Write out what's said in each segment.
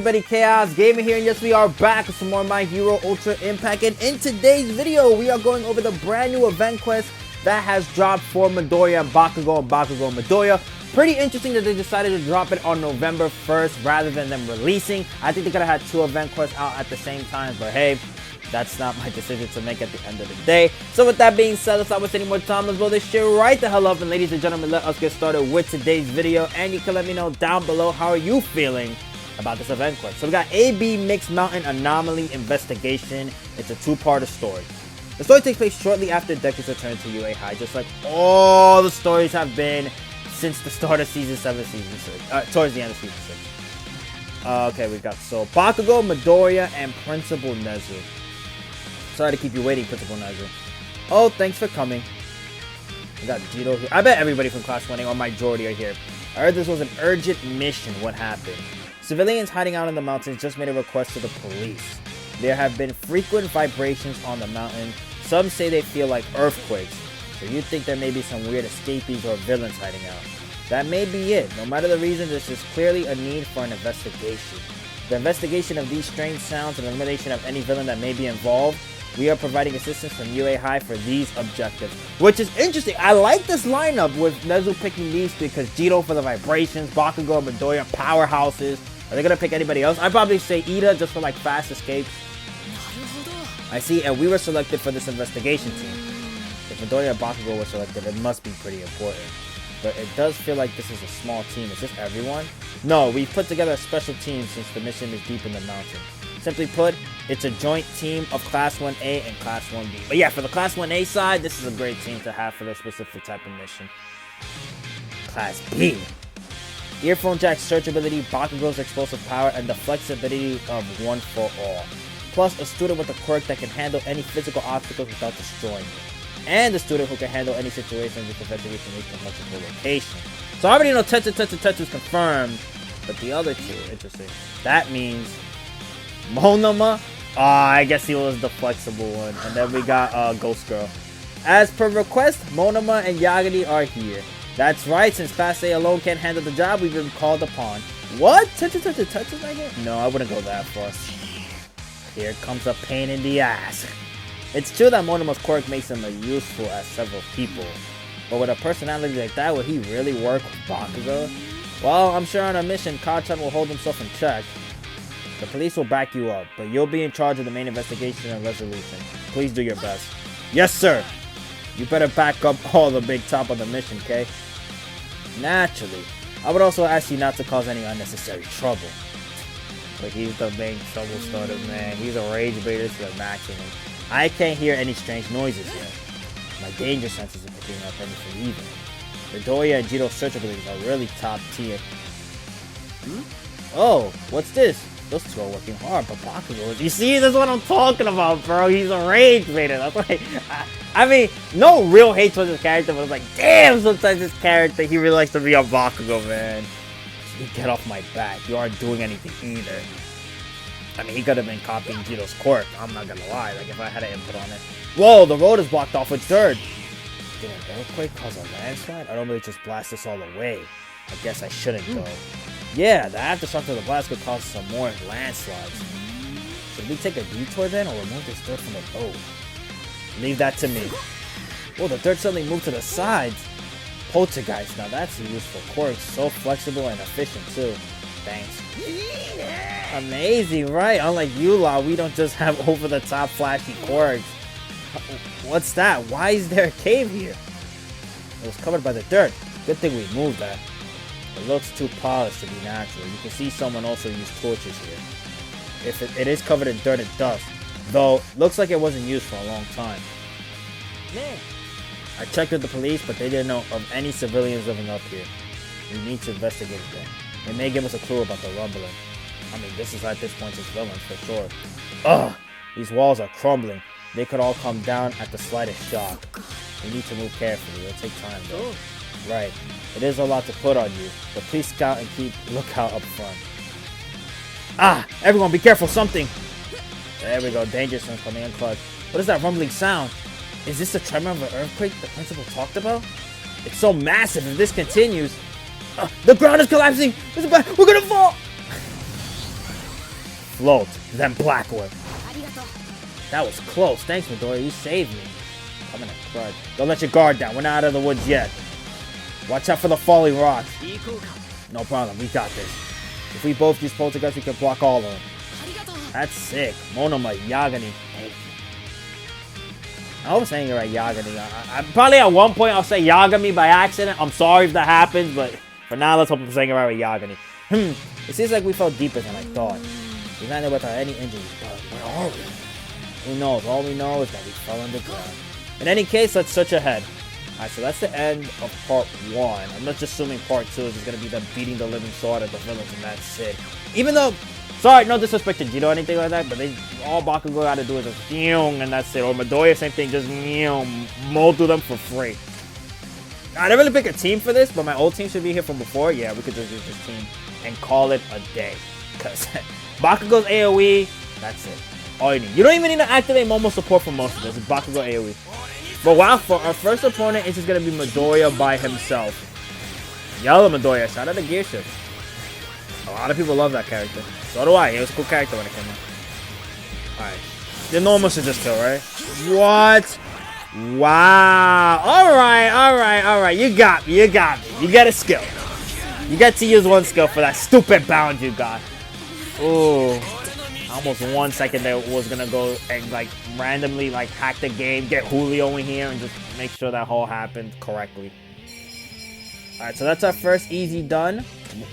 everybody, Chaos Gamer here, and yes, we are back with some more My Hero Ultra Impact. And in today's video, we are going over the brand new event quest that has dropped for Midoriya and Bakugo and Midoriya. Pretty interesting that they decided to drop it on November 1st rather than them releasing. I think they could have had two event quests out at the same time, but hey, that's not my decision to make at the end of the day. So with that being said, let's not waste any more time. Let's blow this shit right the hell up. And ladies and gentlemen, let us get started with today's video. And you can let me know down below, how are you feeling about this event quest? So we got AB Mixed Mountain Anomaly Investigation. It's a two-part story. The story takes place shortly after Deku's return to UA High, just like all the stories have been since the start of Season 7, Season 6. Towards the end of Season 6. Okay, we got Bakugo, Midoriya, and Principal Nezu. Sorry to keep you waiting, Principal Nezu. Oh, thanks for coming. We got Jito here. I bet everybody from Class 1A or majority are here. I heard this was an urgent mission. What happened? Civilians hiding out in the mountains just made a request to the police. There have been frequent vibrations on the mountain. Some say they feel like earthquakes. So you think there may be some weird escapees or villains hiding out. That may be it. No matter the reason, this is clearly a need for an investigation. The investigation of these strange sounds and elimination of any villain that may be involved. We are providing assistance from UA High for these objectives. Which is interesting. I like this lineup with Nezu picking these because Jito for the vibrations, Bakugo and Midoriya powerhouses. Are they going to pick anybody else? I'd probably say Ida just for like fast escapes. I see, and we were selected for this investigation team. If Midoriya and Bakugo were selected, it must be pretty important. But it does feel like this is a small team. Is this everyone? No, we've put together a special team since the mission is deep in the mountain. Simply put, it's a joint team of Class 1A and Class 1B. But yeah, for the Class 1A side, this is a great team to have for their specific type of mission. Class B. Earphone Jack's search ability, Bakugo's explosive power, and the flexibility of One for All. Plus, a student with a quirk that can handle any physical obstacles without destroying it. And a student who can handle any situation with investigation reach from multiple locations. So I already know Tetsu is confirmed, but the other two, interesting. That means Monoma, I guess he was the flexible one. And then we got Ghost Girl. As per request, Monoma and Yagami are here. That's right, since Class A alone can't handle the job, we've been called upon. What? Tetsu's not here? No, I wouldn't go that far. Here comes a pain in the ass. It's true that Monoma's quirk makes him useful as several people. But with a personality like that, will he really work with Bakugo? Well, I'm sure on a mission, Kacchan will hold himself in check. The police will back you up, but you'll be in charge of the main investigation and resolution. Please do your best. Yes, sir! You better back up all the big top of the mission, okay? Naturally. I would also ask you not to cause any unnecessary trouble. But he's the main trouble starter, man. He's a rage baiter to the maximum. I can't hear any strange noises yet. My danger senses are picking up anything either. Midoriya and Jito's search abilities are really top tier. Oh, what's this? Those two are working hard, but Bakugo is... You see, that's what I'm talking about, bro. He's a rage baiter. That's why... I mean, no real hate towards his character, but it's like, damn, sometimes this character, he really likes to be a Bakugo, man. You get off my back. You aren't doing anything either. I mean, he could have been copying Jito's quirk. I'm not gonna lie, like, if I had an input on it. Whoa, the road is blocked off with dirt. Did an earthquake cause a landslide? I don't really just blast this all away. I guess I shouldn't, though. Yeah, the aftershock of the blast could cause some more landslides. Should we take a detour then, or remove this dirt from the road? Leave that to me. Whoa, the dirt suddenly moved to the sides. Poltergeist, now that's a useful quirk. So flexible and efficient, too. Thanks. Amazing, right? Unlike you lot, we don't just have over-the-top flashy quirks. What's that? Why is there a cave here? It was covered by the dirt. Good thing we moved that. It looks too polished to be natural. You can see someone also used torches here. If it is covered in dirt and dust, though, looks like it wasn't used for a long time. Man. I checked with the police, but they didn't know of any civilians living up here. We need to investigate them. It may give us a clue about the rumbling. I mean, this is at this point his villains for sure. Ugh! These walls are crumbling. They could all come down at the slightest shock. We need to move carefully. It'll take time though. Right. It is a lot to put on you, but please scout and keep lookout up front. Ah! Everyone be careful, something! There we go, danger signs coming in clutch. What is that rumbling sound? Is this the tremor of an earthquake the principal talked about? It's so massive, if this continues... the ground is collapsing! We're gonna fall! float, then black orb. That was close. Thanks, Midoriya. You saved me. I'm in a crud. Don't let your guard down. We're not out of the woods yet. Watch out for the falling rocks. No problem. We got this. If we both use Poltergeist, we can block all of them. That's sick. Monoma, Yagami. Thank you. I was saying it right, Yagami. I probably at one point I'll say Yagami by accident. I'm sorry if that happens, but for now, let's hope I'm saying it right with Yagami. It seems like we fell deeper than I thought. We landed without any injuries, but where are we? Who knows? All we know is that we fell underground. In any case, let's search ahead. Alright, so that's the end of part 1. I'm not just assuming part 2 is just going to be them beating the living sword at the villains and that's it. Even though, sorry, no disrespect to Jiro or anything like that, but all Bakugo got to do is just and that's it. Or Midoriya, same thing, just mold through them for free. I didn't really pick a team for this, but my old team should be here from before. Yeah, we could just use this team and call it a day. Because Bakugo's AoE, that's it. All you need. You don't even need to activate Momo support for most of this. It's Bakugo AoE. But wow, for our first opponent, it's just going to be Midoriya by himself. Yellow Midoriya. Shout out to Gear Shift. A lot of people love that character. So do I. He was a cool character when it came out. Alright. The normal should just kill, right? What? Wow. Alright. You got me. You get a skill. You get to use one skill for that stupid bound you got. Ooh. Almost 1 second there was gonna go and like randomly like hack the game, get Julio in here and just make sure that all happened correctly. Alright, so that's our first easy done.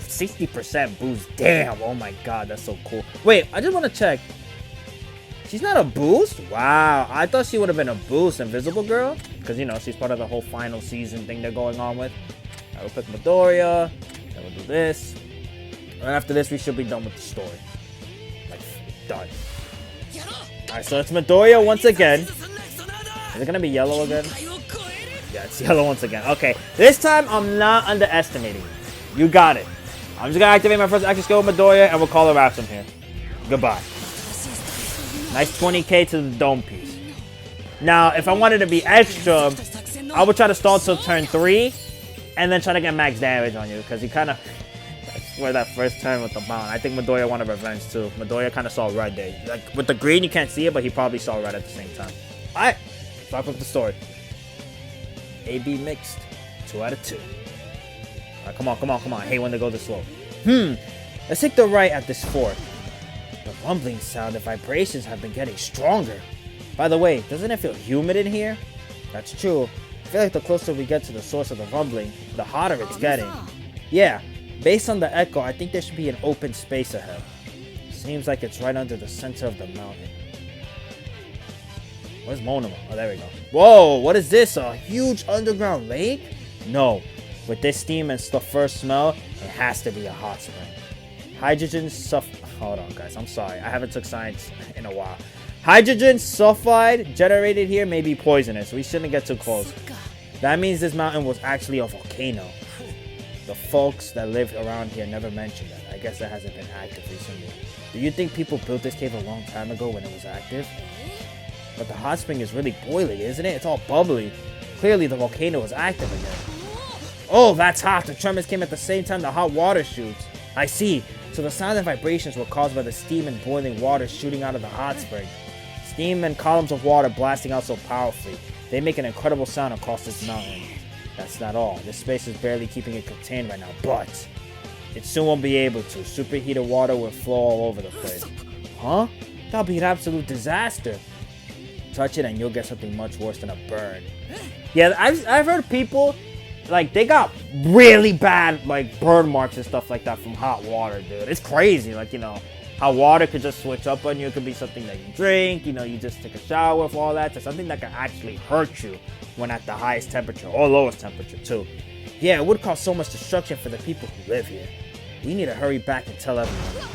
60% boost. Damn, oh my god, that's so cool. Wait, I just want to check. She's not a boost? Wow, I thought she would have been a boost, Invisible Girl. Because, you know, she's part of the whole final season thing they're going on with. Alright, we'll pick Midoriya. Then we'll do this. And after this, we should be done with the story. Done. Alright, so it's Midoriya once again. Is it gonna be yellow again? Yeah, it's yellow once again. Okay, this time I'm not underestimating you. You got it. I'm just gonna activate my first action skill with Midoriya and we'll call her out from here. Goodbye. Nice 20k to the dome piece. Now, if I wanted to be extra, I would try to stall till turn 3 and then try to get max damage on you because you kind of... Where that first turn with the bound. I think Midoriya wanted revenge too. Midoriya kind of saw red there. Like with the green, you can't see it, but he probably saw red at the same time. Alright, start with the story. AB mixed. 2 out of 2. Alright, come on. I hate when they go this slow. Let's take the right at this fort. The rumbling sound and vibrations have been getting stronger. By the way, doesn't it feel humid in here? That's true. I feel like the closer we get to the source of the rumbling, the hotter it's getting. Yeah. Based on the echo, I think there should be an open space ahead. Seems like it's right under the center of the mountain. Where's Monoma? Oh, there we go. Whoa, what is this? A huge underground lake? No. With this steam and the first smell, it has to be a hot spring. Hydrogen Hold on, guys. I'm sorry. I haven't took science in a while. Hydrogen sulfide generated here may be poisonous. We shouldn't get too close. That means this mountain was actually a volcano. The folks that live around here never mentioned that. I guess that hasn't been active recently. Do you think people built this cave a long time ago when it was active? But the hot spring is really boiling, isn't it? It's all bubbly. Clearly the volcano is active again. Oh, that's hot. The tremors came at the same time the hot water shoots. I see. So the sound and vibrations were caused by the steam and boiling water shooting out of the hot spring. Steam and columns of water blasting out so powerfully. They make an incredible sound across this mountain. That's not all. This space is barely keeping it contained right now, but it soon won't be able to. Superheated water will flow all over the place. Huh? That'll be an absolute disaster. Touch it and you'll get something much worse than a burn. Yeah, I've heard people, like, they got really bad, like, burn marks and stuff like that from hot water, dude. It's crazy, like, you know, how water could just switch up on you. It could be something that you drink, you know, you just take a shower with all that, to something that can actually hurt you when at the highest temperature, or lowest temperature, too. Yeah, it would cause so much destruction for the people who live here. We need to hurry back and tell everyone.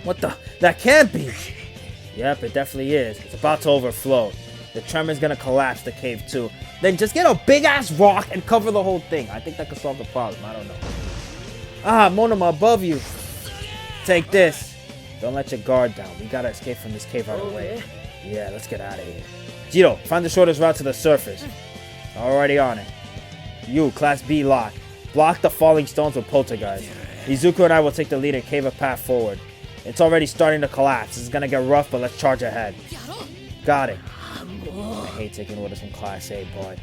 What the? That can't be! Yep, it definitely is. It's about to overflow. The tremor's gonna collapse the cave, too. Then just get a big-ass rock and cover the whole thing. I think that could solve the problem. I don't know. Ah, Monoma, above you. Take this. Don't let your guard down. We gotta escape from this cave right away. Yeah, let's get out of here. Jiro, find the shortest route to the surface. Already on it. You, Class B lock. Block the falling stones with Poltergeist. Izuku and I will take the lead and cave a path forward. It's already starting to collapse. This is gonna get rough, but let's charge ahead. Got it. I hate taking orders from Class A, boy.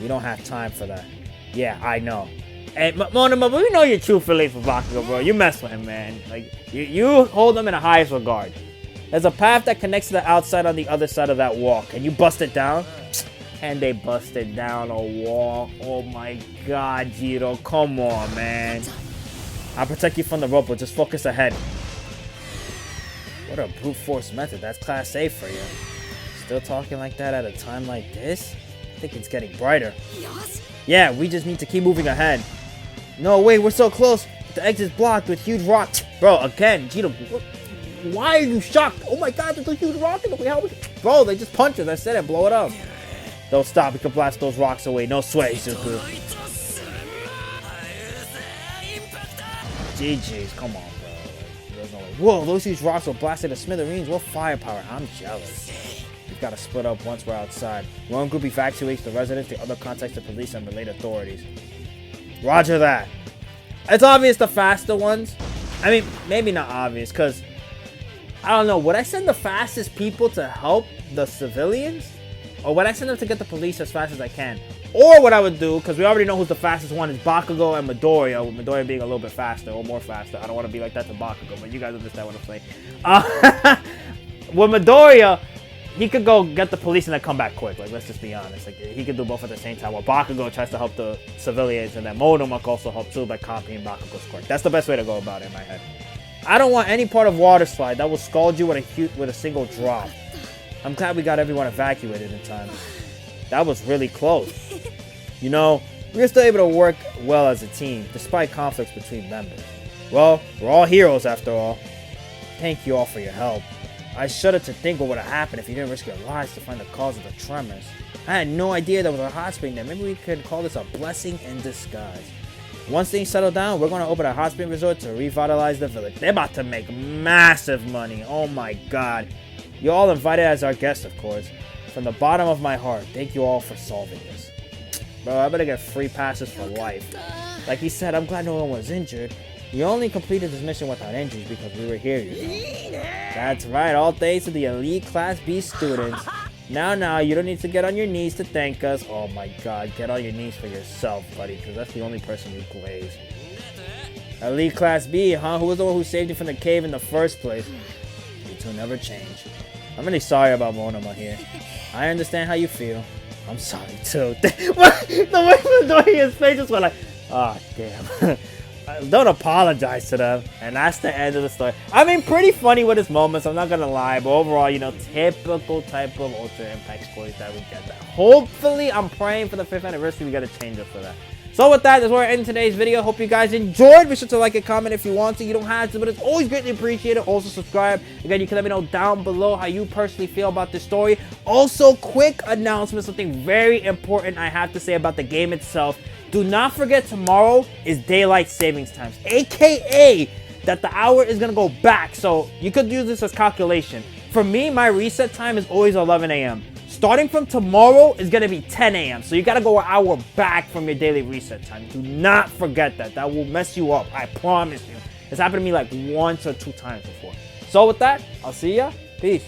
We don't have time for that. Yeah, I know. Hey, Monoma, we know you're true for Bakugo, bro. You mess with him, man. Like, you hold him in the highest regard. There's a path that connects to the outside on the other side of that wall. Can you bust it down? Can they bust it down a wall? Oh my god, Jiro. Come on, man. I'll protect you from the rope, but just focus ahead. What a brute force method. That's Class A for you. Still talking like that at a time like this? I think it's getting brighter. Yeah, we just need to keep moving ahead. No, wait, we're so close. The exit's blocked with huge rocks. Bro, again, Jiro, why are you shocked? Oh my god, there's a huge rock in the way. Bro, they just punch us. I said it, blow it up. Don't stop, we can blast those rocks away. No sweat, Izuku. GG's, come on, bro. There's no way. Whoa, those huge rocks were blasted to smithereens. What firepower? I'm jealous. We've got to split up once we're outside. One group evacuates the residents, the other contacts the police and related authorities. Roger that. It's obvious the faster ones. I mean, maybe not obvious, because I don't know. Would I send the fastest people to help the civilians? Or would I send them to get the police as fast as I can? Or what I would do, because we already know who's the fastest one, is Bakugo and Midoriya, with Midoriya being a little bit faster, or more faster. I don't want to be like that to Bakugo, but you guys understand what I'm saying. With Midoriya, he could go get the police and then come back quick. Like, let's just be honest. Like, he could do both at the same time. While Bakugo tries to help the civilians, and then Monoma can also help too by copying Bakugo's quirk. That's the best way to go about it in my head. I don't want any part of water slide that will scald you with a single drop. I'm glad we got everyone evacuated in time. That was really close. You know, we were still able to work well as a team, despite conflicts between members. Well, we're all heroes after all. Thank you all for your help. I shudder to think what would have happened if you didn't risk your lives to find the cause of the tremors. I had no idea there was a hot spring there. Maybe we could call this a blessing in disguise. Once things settle down, we're going to open a hot spring resort to revitalize the village. They're about to make massive money. Oh my god. You're all invited as our guests, of course. From the bottom of my heart, thank you all for solving this. Bro, I better get free passes for life. Like he said, I'm glad no one was injured. You only completed this mission without injuries because we were here, you know. That's right, all thanks to the elite Class B students. Now, you don't need to get on your knees to thank us. Oh my god, get on your knees for yourself, buddy, because that's the only person you glaze. Elite Class B, huh? Who was the one who saved you from the cave in the first place? You two never change. I'm really sorry about Monoma here. I understand how you feel. I'm sorry too. The way Midoriya's face just went like, oh damn. Don't apologize to them. And that's the end of the story. I mean, pretty funny with his moments, I'm not gonna lie. But overall, you know, typical type of Ultra Impact stories that we get that. Hopefully, I'm praying for the 5th anniversary, we get a change up for that. So with that, that's where I end today's video. Hope you guys enjoyed. Be sure to like and comment if you want to. You don't have to, but it's always greatly appreciated. Also subscribe. Again, you can let me know down below how you personally feel about this story. Also, quick announcement, something very important I have to say about the game itself. Do not forget tomorrow is daylight savings times, aka that the hour is gonna go back. So you could use this as calculation. For me, my reset time is always 11 a.m. Starting from tomorrow is going to be 10 a.m. So you got to go an hour back from your daily reset time. Do not forget that. That will mess you up. I promise you. It's happened to me like once or 2 times before. So with that, I'll see ya. Peace.